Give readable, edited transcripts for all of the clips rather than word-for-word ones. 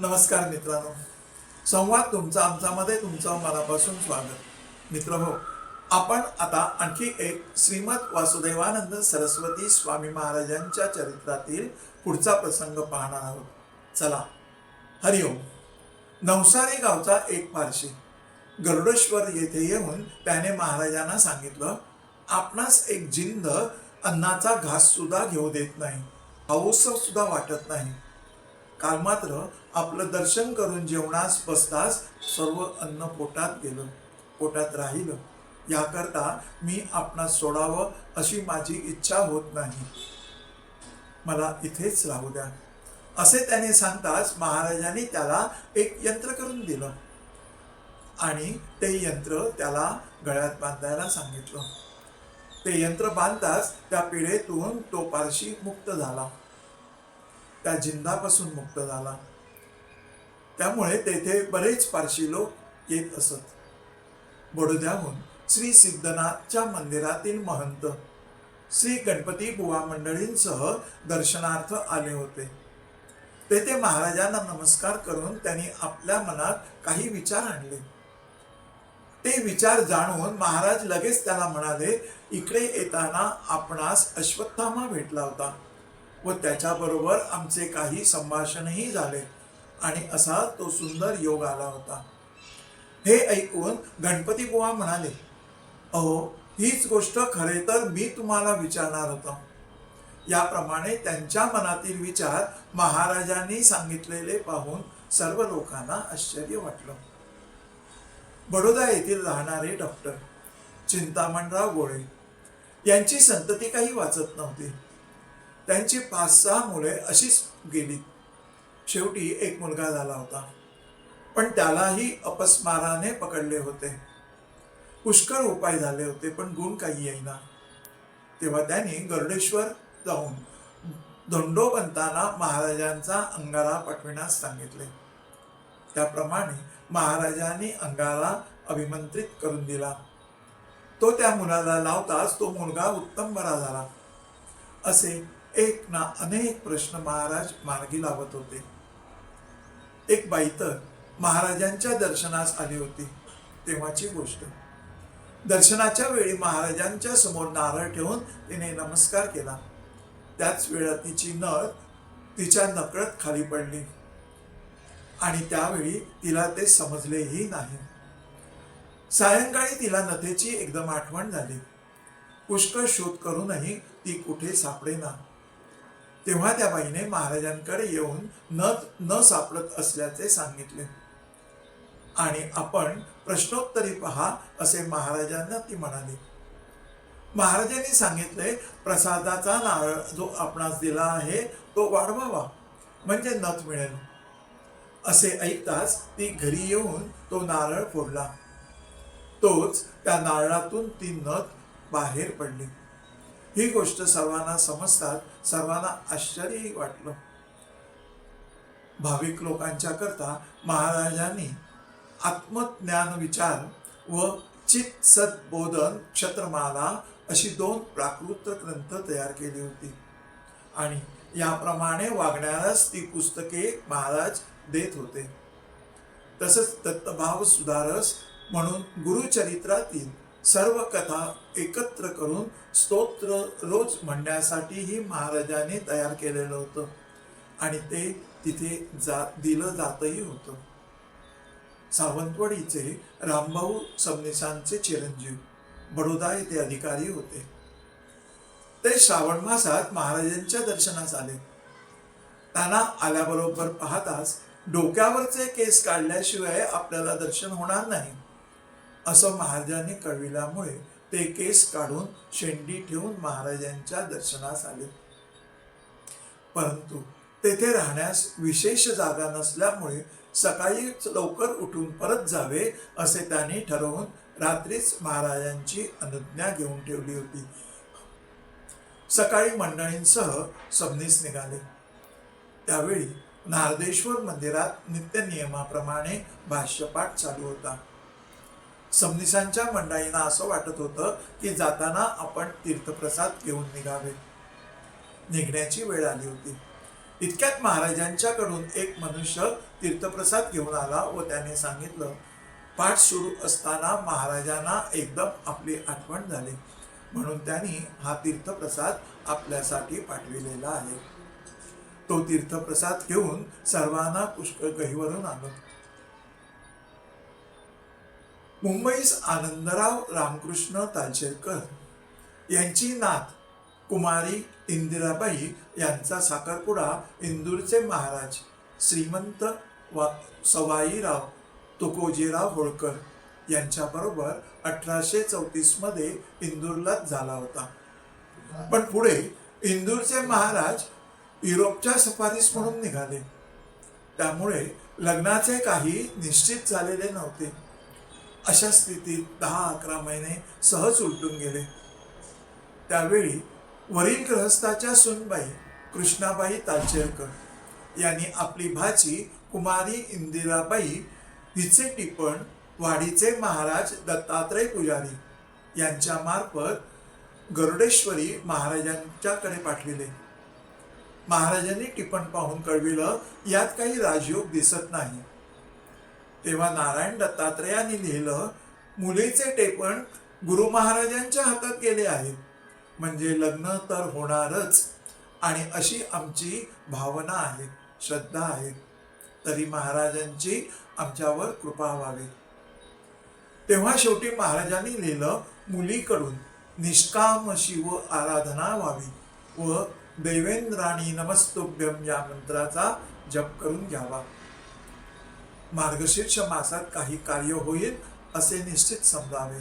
नमस्कार मित्रांनो, संवाद तुमचा आमच्यामध्ये तुमचं मनापासून स्वागत. मित्र हो, आपण आता आणखी एक श्रीमद वासुदेवानंद सरस्वती स्वामी महाराजांच्या चरित्रातील पुढचा प्रसंग पाहणार आहोत. चला. हरिओम. नवसारी गावचा एक पारशी गरुडेश्वर येथे येऊन त्याने महाराजांना सांगितलं, आपणास एक जिंद अन्नाचा घास सुद्धा घेऊ देत नाही, पाऊस सुद्धा वाटत नाही. काल मात्र आपलं दर्शन करून जेवणास बसताच सर्व अन्न पोटात गेलं, पोटात राहिलं. याकरता मी आपणास सोडावं अशी माझी इच्छा होत नाही, मला इथेच राहू द्या. असे त्याने सांगताच महाराजांनी त्याला एक यंत्र करून दिलं आणि ते यंत्र त्याला गळ्यात बांधायला सांगितलं. ते यंत्र बांधताच त्या पिढेतून तो पारशी मुक्त झाला, त्या जिंदापासून मुक्त झाला. त्यामुळे तेथे बरेच पारशी लोक येत असत. बडोद्याहून श्री सिद्धनाथच्या मंदिरातील महंत श्री गणपती बुवा मंडळींसह दर्शनार्थ आले होते. तेथे महाराजांना नमस्कार करून त्यांनी आपल्या मनात काही विचार आणले. ते विचार जाणून महाराज लगेच त्याला म्हणाले, इकडे येताना आपणास अश्वत्थामा भेटला होता व त्याच्याबरोबर आमचे काही संभाषणही झाले आणि असा तो सुंदर योग आला होता. हे ऐकून गणपती बुवा म्हणाले, अहो, हीच गोष्ट खरे तर मी तुम्हाला विचारणार होतो. याप्रमाणे त्यांच्या मनातील विचार महाराजांनी सांगितलेले पाहून सर्व लोकांना आश्चर्य वाटलं. बडोदा येथील राहणारे डॉक्टर चिंतामणराव गोळे यांची संतती काही वाचत नव्हती. त्यांची 5-6 मुले अशीच गेली. शेवटी एक मुलगा झाला होता, पण त्यालाही अपस्माराने पकडले होते. पुष्कळ उपाय झाले होते, पण गुण काही येईना. तेव्हा त्यांनी गरुडेश्वर जाऊन दंडोबंतांना महाराजांचा अंगारा पाठविण्यास सांगितले. त्याप्रमाणे महाराजांनी अंगारा अभिमंत्रित करून दिला. तो त्या मुलाला लावताच तो मुलगा उत्तम बरा झाला. असे एक ना अनेक प्रश्न महाराज मार्गी लावत होते. एक बाई तर महाराजांच्या दर्शनास आली होती. तेव्हाची गोष्ट. दर्शनाच्या वेळी महाराजांच्या समोर नारळ ठेवून तिने नमस्कार केला. त्याच वेळा तिची नथ तिच्या नकळत खाली पडली आणि त्यावेळी तिला ते समजलेही नाही. सायंकाळी तिला नथेची एकदम आठवण झाली. पुष्कळ शोध करूनही ती कुठे सापडेना. तेव्हा त्या बाईने महाराजांकडे येऊन नथ न सापडत असल्याचे सांगितले आणि आपण प्रश्नोत्तरी पहा असे महाराजांना ती म्हणाली. महाराजांनी सांगितले, प्रसादाचा नारळ जो आपणास दिला आहे तो वाढवावा, म्हणजे नथ मिळेल. असे ऐकताच ती घरी येऊन तो नारळ फोडला. तोच त्या नारळातून ती नथ बाहेर पडली. ही गोष्ट सर्वांना समजतात सर्वांना आश्चर्यही वाटलं. भाविक लोकांच्या करता महाराजांनी आत्मज्ञान विचार व चित सद्बोधन क्षत्रमाला अशी 2 प्राकृत ग्रंथ तयार केली होती आणि याप्रमाणे वागण्यालाच ती पुस्तके महाराज देत होते. तसंच दत्तभाव सुधारस म्हणून गुरुचरित्रातील सर्व कथा एकत्र करून स्तोत्र रोज म्हणण्यासाठीही महाराजांनी तयार केलेलं होतं आणि ते तिथे दिलं जातही होतं. सावंतवाडीचे रामभाऊ सबनीसांचे चिरंजीव बडोदा येथे अधिकारी होते. ते श्रावण मासात महाराजांच्या दर्शनास आले. त्यांना आल्याबरोबर पाहताच डोक्यावरचे केस काढल्याशिवाय आपल्याला दर्शन होणार नाही असं महाराजांनी कळविल्यामुळे ते केस काढून शेंडी ठेवून महाराजांच्या दर्शनास आले. परंतु तेथे राहण्यास विशेष जागा नसल्यामुळे सकाळीच लवकर उठून परत जावे असे त्यांनी ठरवून रात्रीच महाराजांची अनुज्ञा घेऊन ठेवली होती. सकाळी मंडळींसह सबनीस निघाले. त्यावेळी नारदेश्वर मंदिरात नित्यनियमाप्रमाणे भाष्यपाठ चालू होता. सबनीसांच्या मंडळींना असं वाटत होतं की जाताना आपण तीर्थप्रसाद घेऊन निघावे. निघण्याची वेळ आली होती. इतक्यात महाराजांच्याकडून एक मनुष्य तीर्थप्रसाद घेऊन आला व त्याने सांगितलं, पाठ सुरू असताना महाराजांना एकदम आपली आठवण झाली, म्हणून त्यांनी हा तीर्थप्रसाद आपल्यासाठी पाठविलेला आहे. तो तीर्थप्रसाद घेऊन सर्वांना पुष्कळ गहिवरून आलो. मुंबईस आनंदराव रामकृष्ण तालचेरकर यांची नात कुमारी इंदिराबाई यांचा साखरपुडा इंदूरचे महाराज श्रीमंत सवाईराव तुकोजीराव होळकर यांच्याबरोबर 1834 मध्ये इंदूरलाच झाला होता. पण पुढे इंदूरचे महाराज युरोपच्या सफारीस म्हणून निघाले. त्यामुळे लग्नाचे काही निश्चित झालेले नव्हते. अशा स्थितीत 10-11 महिने सहज उलटून गेले. त्यावेळी वरील गृहस्थाच्या सूनबाई कृष्णाबाई तालचेरकर यांनी आपली भाची कुमारी इंदिराबाई हिचे टिपण वाडीचे महाराज दत्तात्रय पुजारी यांच्या मार्फत गरुडेश्वरी महाराजांच्याकडे पाठविले. महाराजांनी टिपण पाहून कळविलं, यात काही राजयोग दिसत नाही. तेव्हा नारायण दत्तात्रयांनी लिहिलं, मुलीचे टिपण गुरु महाराजांच्या हातात गेले आहे, म्हणजे लग्न तर होणारच, आणि अशी आमची भावना आहे, श्रद्धा आहे. तरी महाराजांची आमच्यावर कृपा व्हावी. तेव्हा शेवटी महाराजांनी लिहिलं, मुलीकडून निष्काम शिव आराधना व्हावी व देवेंद्राणी नमस्तुभ्यम या मंत्राचा जप करून घ्यावा. मार्गशीर्ष मासात काही कार्य होईल असे निश्चित समजावे.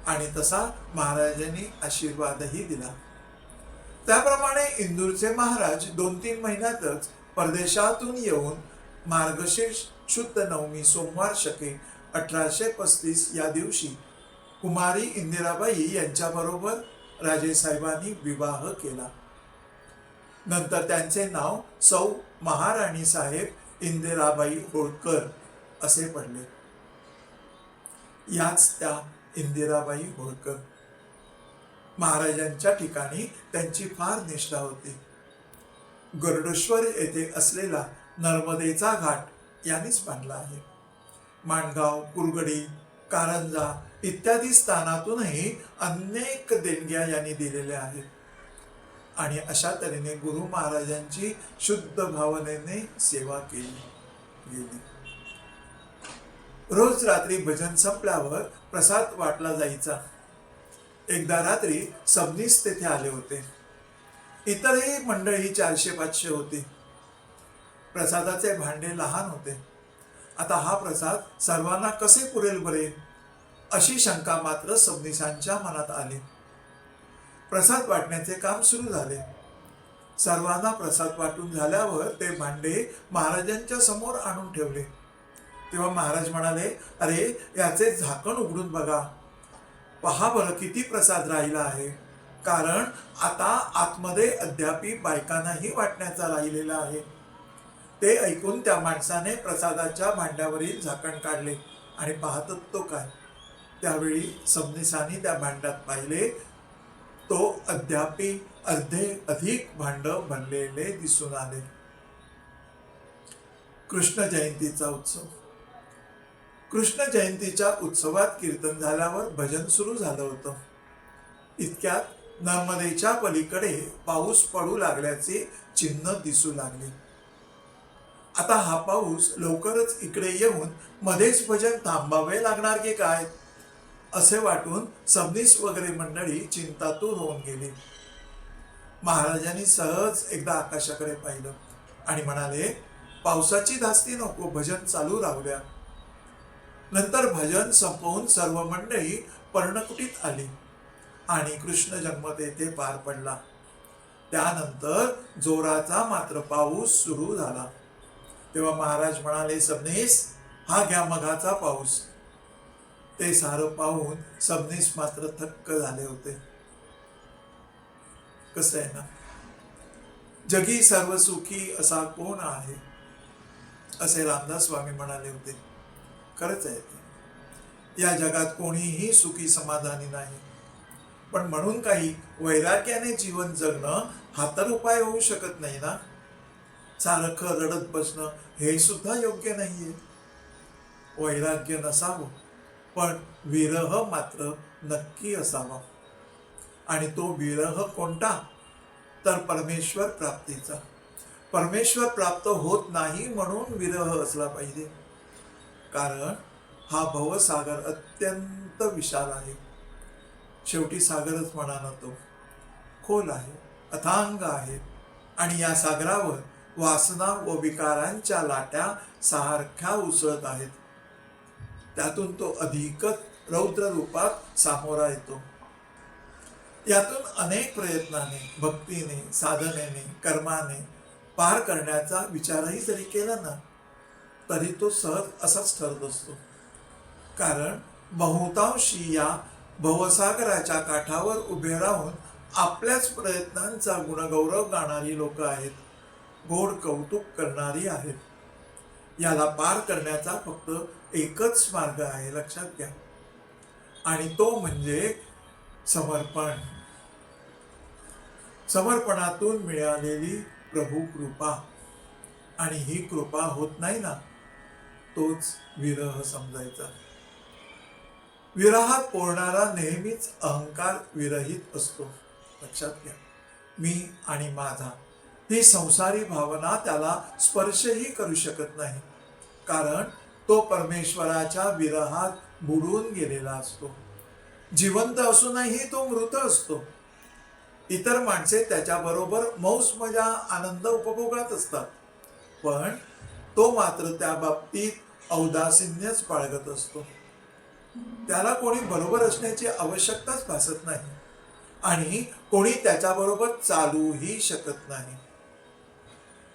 आणि तसा महाराजांनी आशीर्वादही दिला. त्याप्रमाणे इंदूरचे महाराज 2-3 महिन्यातच परदेशातून येऊन मार्गशीर्ष शुद्ध नवमी सोमवार शके 1835 या दिवशी कुमारी इंदिराबाई यांच्याबरोबर राजेसाहेबांनी विवाह केला. नंतर त्यांचे नाव सौ महाराणी साहेब इंदिराबाई होळकर असे पडले. याच त्या इंदिराबाई होळकर. महाराजांच्या ठिकाणी त्यांची फार निष्ठा होती. गरुडेश्वर येथे असलेला नर्मदेचा घाट यांनीच बांधला आहे. माणगाव, कुरगडी, कारंजा इत्यादी स्थानातूनही अनेक देणग्या यांनी दिलेल्या आहेत. आणि अशा तऱ्हेने गुरु महाराजांची शुद्ध भावनेने सेवा केली गेली. रोज रात्री भजन संपल्यावर प्रसाद वाटला जायचा. एकदा रात्री सबनीस तेथे आले होते. इतरही मंडळी 400-500 होती. प्रसादाचे भांडे लहान होते. आता हा प्रसाद सर्वांना कसे पुरेल बरे, अशी शंका मात्र सबनीसांच्या मनात आली. प्रसाद वाटण्याचे काम सुरू झाले. सर्वांना प्रसाद वाटून झाल्यावर ते भांडे महाराजांच्या समोर आणून ठेवले. तेव्हा महाराज म्हणाले, अरे याचे झाकण उघडून बघा, पहा बरं किती प्रसाद राहिला आहे. कारण आता आतमध्ये अद्यापी बायकांनाही वाटण्याचा राहिलेला आहे. ते ऐकून त्या माणसाने प्रसादाच्या भांड्यावरील झाकण काढले आणि पाहत तो काय. त्यावेळी सबनीसांनी त्या भांड्यात पाहिले, तो अद्यापी अर्धे अधिक भांड बनलेले दिसून आले. कृष्ण जयंतीचा उत्सव. कृष्ण जयंतीच्या उत्सवात कीर्तन झाल्यावर भजन सुरू झालं होतं. इतक्यात नर्मदेच्या पलीकडे पाऊस पडू लागल्याचे चिन्ह दिसू लागले. आता हा पाऊस लवकरच इकडे येऊन मध्येच भजन थांबावे लागणार की काय, असे वाटून सबनीस वगैरे मंडळी चिंतातूर होऊन गेली. महाराजांनी सहज एकदा आकाशाकडे पाहिलं आणि म्हणाले, पावसाची धास्ती नको, भजन चालू राहू द्या. नंतर भजन संपवून सर्व मंडळी पर्णकुटीत आली आणि कृष्ण जन्म तेथे पार पडला. त्यानंतर जोराचा मात्र पाऊस सुरू झाला. तेव्हा महाराज म्हणाले, सबनीस हा घ्या मघाचा पाऊस. ते सारं पाहून सबनीस मात्र थक्क झाले होते. कसं आहे ना, जगी सर्व सुखी असा कोण आहे, असे रामदास स्वामी म्हणाले होते. खरंच आहे ते. या जगात कोणीही सुखी समाधानी नाही. पण म्हणून काही वैराग्याने जीवन जगणं हा तर उपाय होऊ शकत नाही ना. सारखं रडत बसणं हे सुद्धा योग्य नाहीये. वैराग्य नसावं, पण विरह मात्र नक्की असावा. आणि तो विरह कोणता? तर परमेश्वर प्राप्तीचा. परमेश्वर प्राप्त होत नाही म्हणून विरह असला पाहिजे. कारण हा भवसागर अत्यंत विशाल आहे. शेवटी सागरच म्हणा ना, तो खोल आहे, अथांग आहे. आणि या सागरावर वासना व विकारांच्या लाटा सारख्या उसळत आहेत. त्यातून तो अधिकच रौद्र रूपात सामोरा येतो. यातून अनेक प्रयत्नाने, भक्तीने, साधनेने, कर्माने पार करण्याचा विचारही जरी केला ना, तरी तो सहज असाच ठरत असतो. कारण बहुतांशी या भवसागराच्या काठावर उभे राहून आपल्याच प्रयत्नांचा गुणगौरव गाणारी लोक आहेत, गोड कौतुक करणारी आहेत. याला पार करण्याचा फक्त एकच मार्ग आहे, लक्षात घ्या. आणि तो म्हणजे समर्पण. समर्पणातून मिळालेली प्रभू कृपा. आणि ही कृपा होत नाही ना, तोच विरह समजायचा. विरहात पोळणारा नेहमीच अहंकार विरहित असतो, लक्षात घ्या. मी आणि माझा ही संसारी भावना त्याला स्पर्शही करू शकत नाही. कारण तो परमेश्वराच्या विरहात बुडून गेलेला असतो. जिवंत असूनही तो मृत असतो. इतर माणसे त्याच्याबरोबर मौज मजा आनंद उपभोगात असतात, पण तो मात्र त्या बाबतीत औदासिन्यच बाळगत असतो. त्याला कोणी बरोबर असण्याची आवश्यकताच भासत नाही आणि कोणी त्याच्याबरोबर चालूही शकत नाही.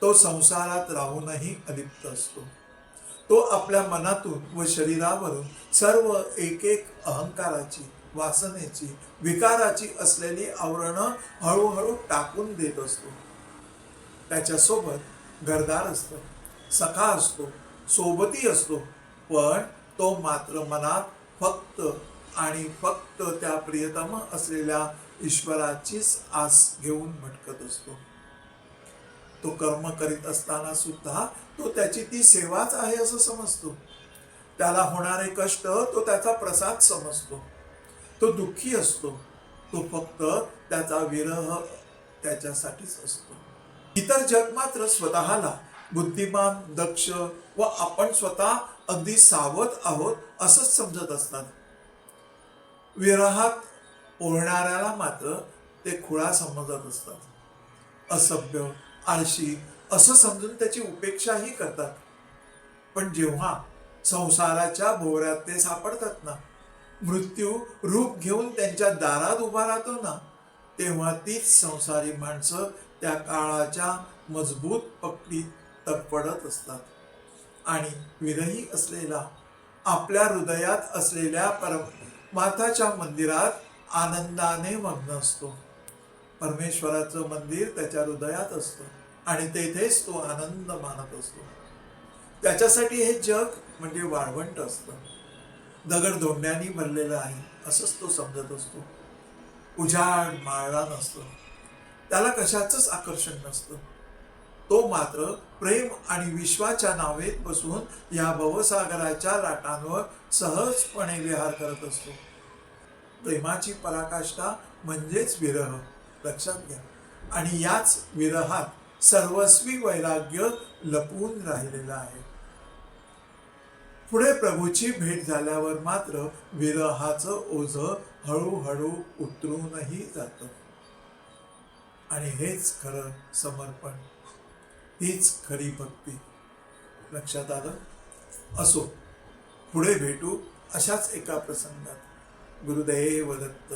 तो संसारात राहूनही अलिप्त असतो. तो आपल्या मनातून व शरीरावरून सर्व एक एक अहंकाराची, वासनेची, विकाराची असलेली आवरणं हळूहळू टाकून देत असतो. त्याच्यासोबत घरदार असतं, सखा असतो, सोबती असतो, पण तो मात्र मनात फक्त आणि फक्त त्या प्रियतम असलेल्या ईश्वराचीच आस घेऊन भटकत असतो. तो कर्म करीत असताना सुद्धा तो त्याची ती सेवाच आहे असं समजतो. त्याला होणारे कष्ट तो त्याचा प्रसाद समजतो. तो दुःखी असतो. तो फक्त त्याचा विरह त्याच्यासाठीच असतो. इतर जग मात्र स्वतःला बुद्धिमान, दक्ष व आपण स्वतः अगदी सावध आहोत असंच समजत असतात. विरहात पोळणाऱ्याला मात्र ते खुळा समजत असतात. असभ्य, आळशी असं समजून त्याची उपेक्षाही करतात. पण जेव्हा संसाराच्या भोवऱ्यात ते सापडतात ना, मृत्यू रूप घेऊन त्यांच्या दारात उभा राहतो ना, तेव्हा तीच संसारी माणसं त्या काळाच्या मजबूत पकडीत तडफडत असतात. आणि विरही असलेला, आपल्या हृदयात असलेल्या परमार्थाच्या मंदिरात आनंदाने मग्न असतो. परमेश्वराचं मंदिर त्याच्या हृदयात असतं आणि तेथेच तो आनंद मानत असतो. त्याच्यासाठी हे जग म्हणजे वाळवंट असतं, दगडधोंड्यांनी भरलेलं आहे असंच तो समजत असतो. उजाड माळा नसतो, त्याला कशाचंच आकर्षण नसतं. तो मात्र प्रेम आणि विश्वाच्या नावेत बसून या भवसागराच्या लाटांवर सहजपणे विहार करत असतो. प्रेमाची पराकाष्ठा म्हणजेच विरह, लक्षात घ्या. आणि याच विरहात सर्वस्वी वैराग्य लपून राहिलेलं आहे. पुढे प्रभूची भेट झाल्यावर मात्र विरहाचं ओझं हळूहळू उतरूनही जातं. आणि हेच खरं समर्पण, हीच खरी भक्ती. लक्षात आलं? असो, पुढे भेटू अशाच एका प्रसंगात. गुरुदेव दत्त.